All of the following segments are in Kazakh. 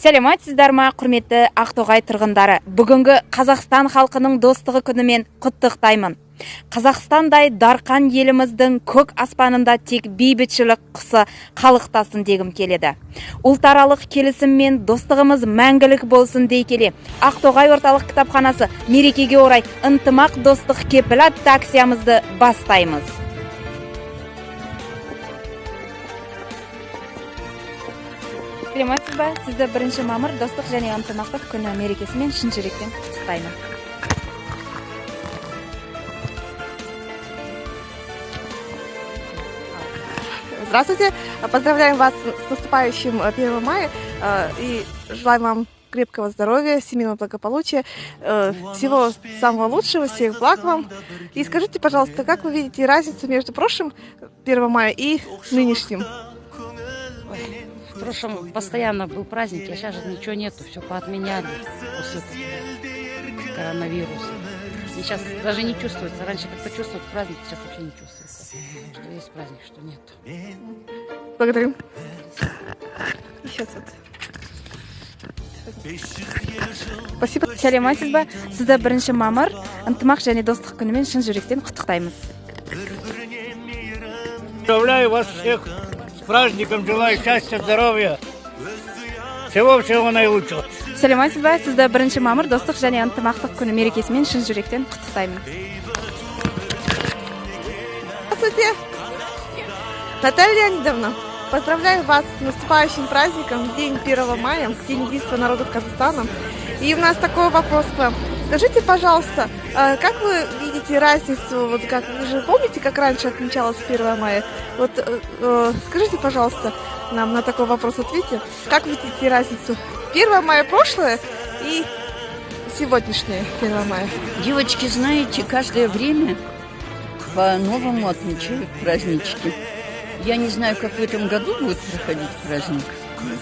Сәлеметсіздер ма, құрметті Ақтоғай тұрғындары. Бүгінгі Қазақстан халқының достығы күнімен құттықтаймын. Қазақстандай дарқан еліміздің көк аспанында тек бейбітшілік құсы қалықтасын дегім келеді. Ұлтаралық келісім мен достығымыз мәңгілік болсын дей келе, Ақтоғай орталық кітапханасы мерекеге орай ынтымақ достық кепіл атты акциямызды бастаймыз. Сәлеметсіз ба? Сізді 1 мамыр достық және ынтымақтық күні мерекесімен шын жүректен құттықтаймын. Здравствуйте! Поздравляем вас с наступающим 1 мая и желаем вам крепкого здоровья, семейного благополучия, всего самого лучшего, всех благ вам. И скажите, пожалуйста, как вы видите разницу между прошлым 1 мая и нынешним? В прошлом постоянно был праздник, а сейчас же ничего нету, все поотменяли после коронавируса. И сейчас даже не чувствуется. Раньше как почувствовать праздник, сейчас вообще не чувствуется, что есть праздник, что нет. Благодарю. Сейчас вот. Спасибо. Сәлеметсіз ба? Сізді 1 мамыр ынтымақ және достық күнімен шын жүректен құттықтаймыз. Поздравляю вас всех с праздником, желаю счастья, здоровья, всего наилучшего. Сәлеметсіз ба? Сізді 1 мамыр достық және ынтымақтық күні мерекесімен шын жүректен құттықтаймын. Здравствуйте! Наталья Леонидовна, поздравляю вас с наступающим праздником, День 1 мая, День единства народов Казахстана. И у нас такой вопрос к вам. Скажите, пожалуйста, как вы видите разницу, вот как вы же помните, как раньше отмечалось 1 мая? Вот скажите, пожалуйста, нам на такой вопрос ответьте. Как вы видите разницу 1 мая прошлое и сегодняшнее 1 мая? Девочки, знаете, каждое время по-новому отмечают празднички. Я не знаю, как в этом году будет проходить праздник,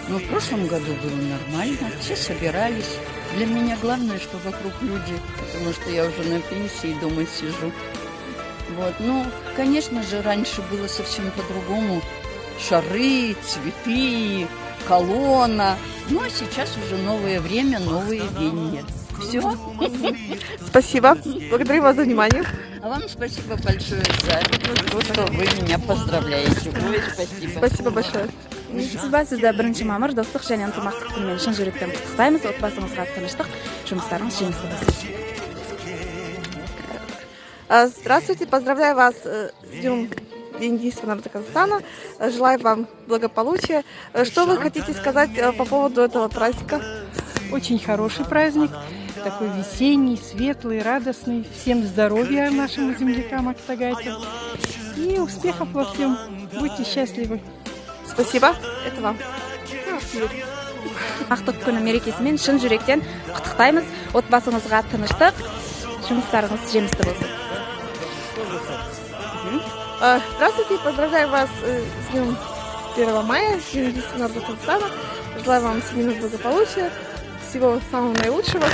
но в прошлом году было нормально, все собирались. Для меня главное, что вокруг люди, потому что я уже на пенсии, дома сижу. Вот. Ну, конечно же, раньше было совсем по-другому. Шары, цветы, колонна. Ну, а сейчас уже новое время, новые веяния. Все. Спасибо. Благодарю вас за внимание. А вам спасибо большое за то, что вы меня поздравляете. Ой, спасибо. Спасибо большое. Сіз ба? Сізді 1 мамыр достық және ынтымақтық күнімен шын жүректен құттықтаймыз. Отбасыңызға тыныштық, жұмыстарыңыз жемісті болсын. Здравствуйте, поздравляю вас с Днем единства народа Казахстана. Желаю вам благополучия. Что вы хотите сказать по поводу этого праздника? Очень хороший праздник, такой весенний, светлый, радостный. Всем здоровья нашим землякам Актогайцам и успехов во всем. Будьте счастливы. Спасибо. Это вам. Ақтық күні мерекесімен шын жүректен құттықтаймыз. Отбасыңызға тыныштық, жұмыстарыңыз жемісті болсын. Здравствуйте, поздравляю вас с Днем 1 мая, с Днем единства народа Казахстана. Желаю вам семейного благополучия, всего самого наилучшего.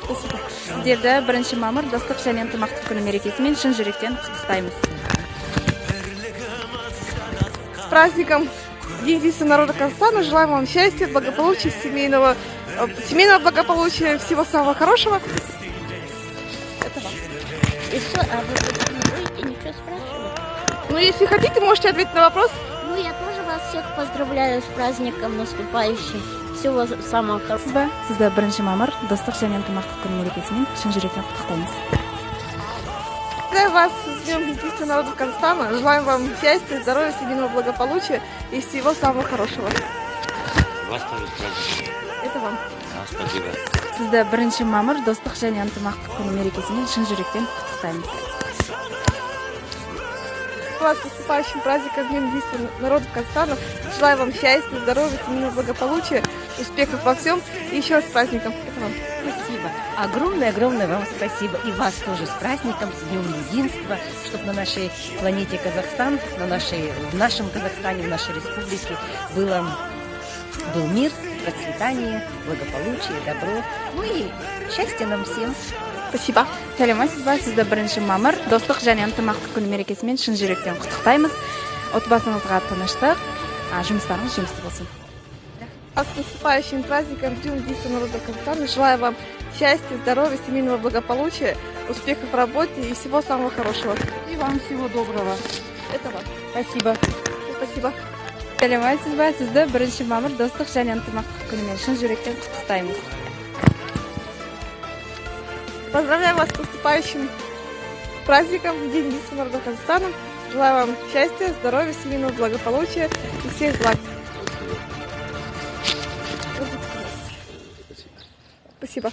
Спасибо. Сіздерді 1 мамыр достық және ынтымақтық күні мерекесімен шын жүректен құттықтаймыз. С праздником День единства народа Казахстана. Желаем вам счастья, благополучия, семейного благополучия, всего самого хорошего. Это вам. И что, а вы не будете ничего спрашивать? Ну, если хотите, можете ответить на вопрос. Ну, я тоже вас всех поздравляю с праздником наступающим. Всего самого хорошего. Сізді 1 мамыр достық және ынтымақтық күні мерекесімен шын жүректен құттықтаймыз. Поздравляю вас с Днем единства народа Казахстана. Желаем вам счастья, здоровья, семейного благополучия и всего самого хорошего. Вас тоже с праздником. Это вам. Спасибо. Сізді 1 мамыр достық және ынтымақтық күні мерекесімен шын жүректен құттықтаймыз. Вас с наступающим праздником Днем единства народа Казахстана. Желаю вам счастья, здоровья, семейного благополучия, успехов во всем. И еще раз с праздником. Это вам. Спасибо. Огромное вам спасибо. И вас тоже с праздником, с Днем единства, чтобы на нашей планете Казахстан, в нашем Казахстане, в нашей республике был мир, процветание, благополучие, добро. Ну и счастья нам всем. Спасибо. сәлеметсіз ба, сізді 1 мамыр достық және ынтымақтық күні мерекесімен шын жүректен құттықтаймыз. Отбасыңызға тыныштық, жұмыстарыңыз жемісті болсын. С наступающим праздником Днем единства народа Казахстана. Желаю вам счастья, здоровья, семейного благополучия, успехов в работе и всего самого хорошего. И вам всего доброго. Это вам. Спасибо. Спасибо. Сәлеметсіз ба, сізді 1 мамыр достық және ынтымақтық күнімен шын жүректен құттықтаймыз. Поздравляю вас с наступающим праздником День единства народа Казахстана. Желаю вам счастья, здоровья, семейного благополучия и всех благ. Спасибо.